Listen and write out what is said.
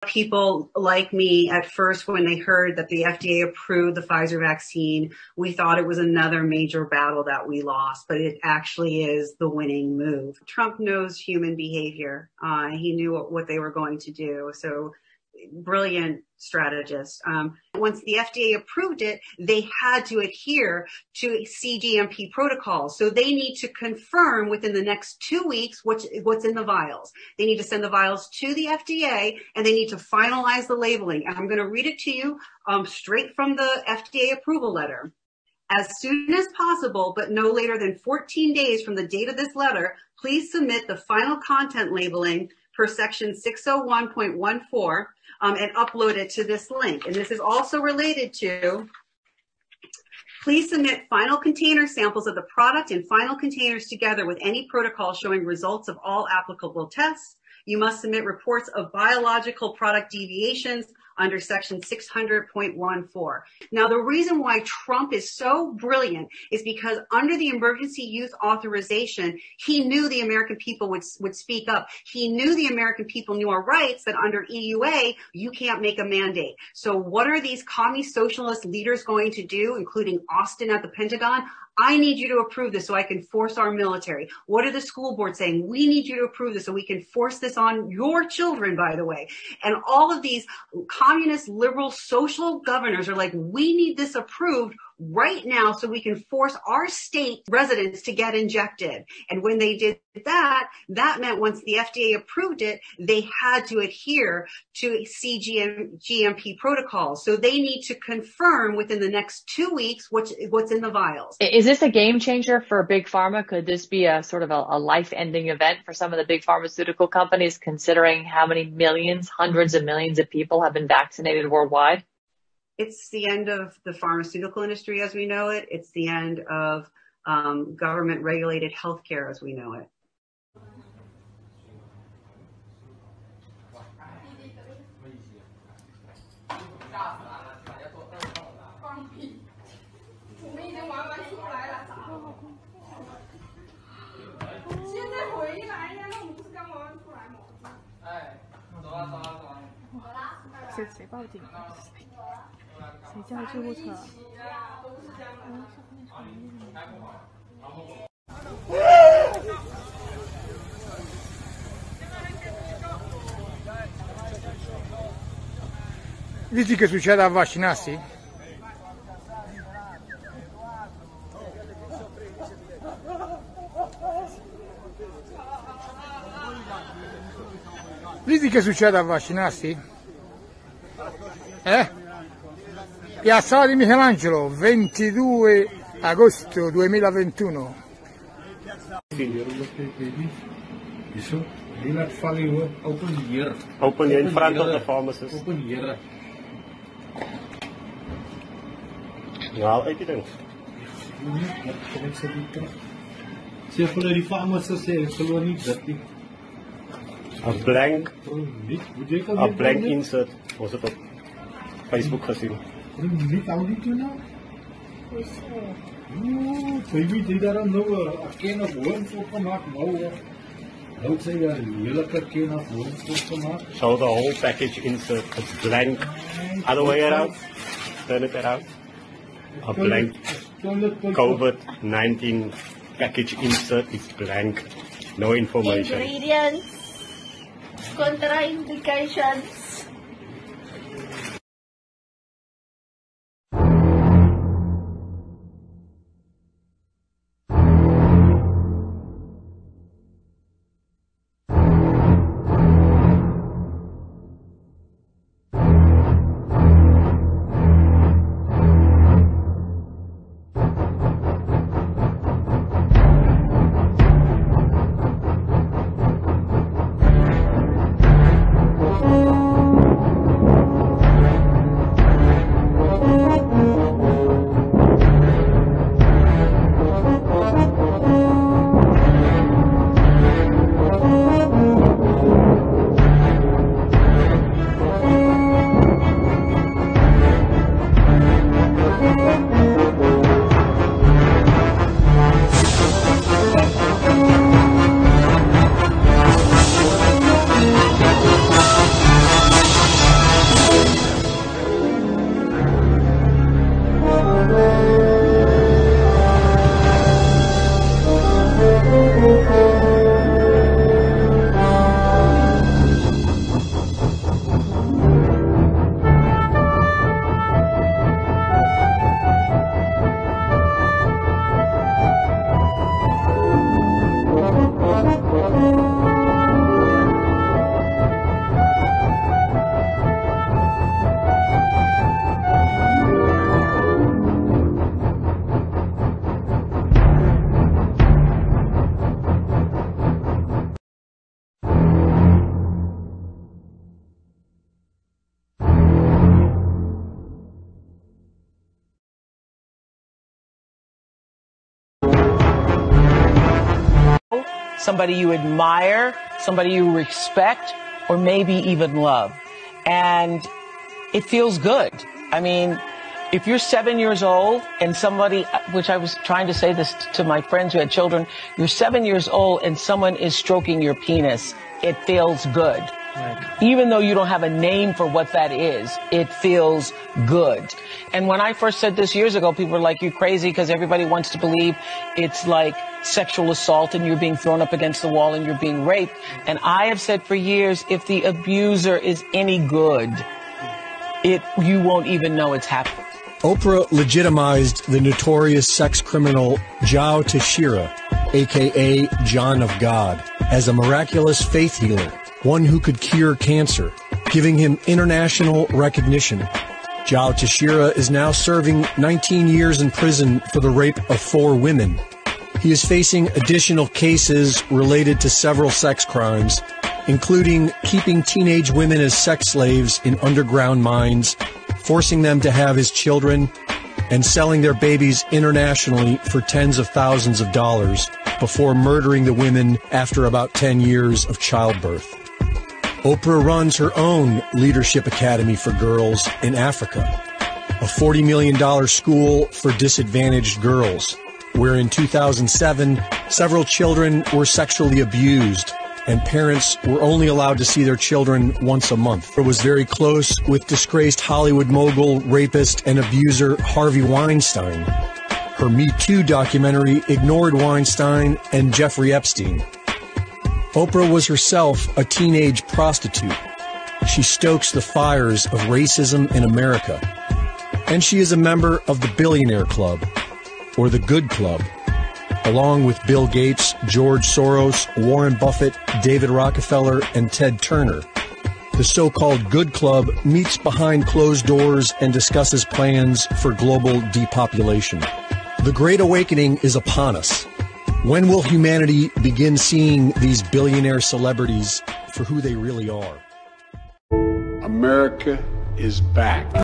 People like me at first, when they heard that the FDA approved the Pfizer vaccine, we thought it was another major battle that we lost, but it actually is the winning move. Trump knows human behavior. He knew what they were going to do. So brilliant strategist. Once the FDA approved it, they had to adhere to CGMP protocols. So they need to confirm within the next 2 weeks what's in the vials. They need to send the vials to the FDA, and they need to finalize the labeling. And I'm going to read it to you straight from the FDA approval letter. As soon as possible, but no later than 14 days from the date of this letter, please submit the final content labeling per section 601.14 and upload it to this link. And this is also related to, please submit final container samples of the product and final containers together with any protocol showing results of all applicable tests. You must submit reports of biological product deviations under section 600.14. Now, the reason why Trump is so brilliant is because under the emergency use authorization, he knew the American people would speak up. He knew the American people knew our rights, that under EUA, you can't make a mandate. So what are these commie socialist leaders going to do, including Austin at the Pentagon? I need you to approve this so I can force our military. What are the school boards saying? We need you to approve this so we can force this on your children, by the way. And all of these communist, liberal, social governors are like, we need this approved right now so we can force our state residents to get injected. And when they did that, that meant once the FDA approved it, they had to adhere to CGMP protocols. So they need to confirm within the next 2 weeks what's in the vials. Is this a game changer for Big Pharma? Could this be a sort of a life-ending event for some of the big pharmaceutical companies, considering how many millions, hundreds of millions of people have been vaccinated worldwide? It's the end of the pharmaceutical industry as we know it. It's the end of government-regulated healthcare as we know it. Vedi che succede a vaccinarsi? Vedi che succede a vaccinarsi? Piazzale di Michelangelo, 22 agosto 2021. Open here in front of the pharmacist. Open here. Haal uit die ding. Sê vir die pharmacist sê glo nie dit nie. A blank insert. Ons het op Facebook gezien. Nie hou dit toe nou. Baby, dit daar nou 'n ken of woons opgemaak nou. Nou sê jy 'n lelike ken of woons opgemaak. Show the whole package insert. It's blank. Other way around. Turn it around. A blank COVID-19 package insert is blank. No information. Ingredients, contraindications. somebody you admire, somebody you respect, or maybe even love. And it feels good. I mean, if you're 7 years old and somebody, which I was trying to say this to my friends who had children, you're 7 years old and someone is stroking your penis, it feels good. Right. Even though you don't have a name for what that is, it feels good. And when I first said this years ago, people were like, you're crazy, because everybody wants to believe it's like sexual assault and you're being thrown up against the wall and you're being raped. And I have said for years, if the abuser is any good, you won't even know it's happening. Oprah legitimized the notorious sex criminal Joe Teixeira, a.k.a. John of God, as a miraculous faith healer, one who could cure cancer, giving him international recognition. Joe Teixeira is now serving 19 years in prison for the rape of 4 women. He is facing additional cases related to several sex crimes, including keeping teenage women as sex slaves in underground mines, forcing them to have his children, and selling their babies internationally for tens of thousands of dollars before murdering the women after about 10 years of childbirth. Oprah runs her own Leadership Academy for Girls in Africa, a $40 million school for disadvantaged girls, where in 2007, several children were sexually abused and parents were only allowed to see their children once a month. Oprah was very close with disgraced Hollywood mogul, rapist, and abuser Harvey Weinstein. Her Me Too documentary ignored Weinstein and Jeffrey Epstein. Oprah was herself a teenage prostitute. She stokes the fires of racism in America. And she is a member of the Billionaire Club, or the Good Club, along with Bill Gates, George Soros, Warren Buffett, David Rockefeller, and Ted Turner. The so-called Good Club meets behind closed doors and discusses plans for global depopulation. The Great Awakening is upon us. When will humanity begin seeing these billionaire celebrities for who they really are? America is back.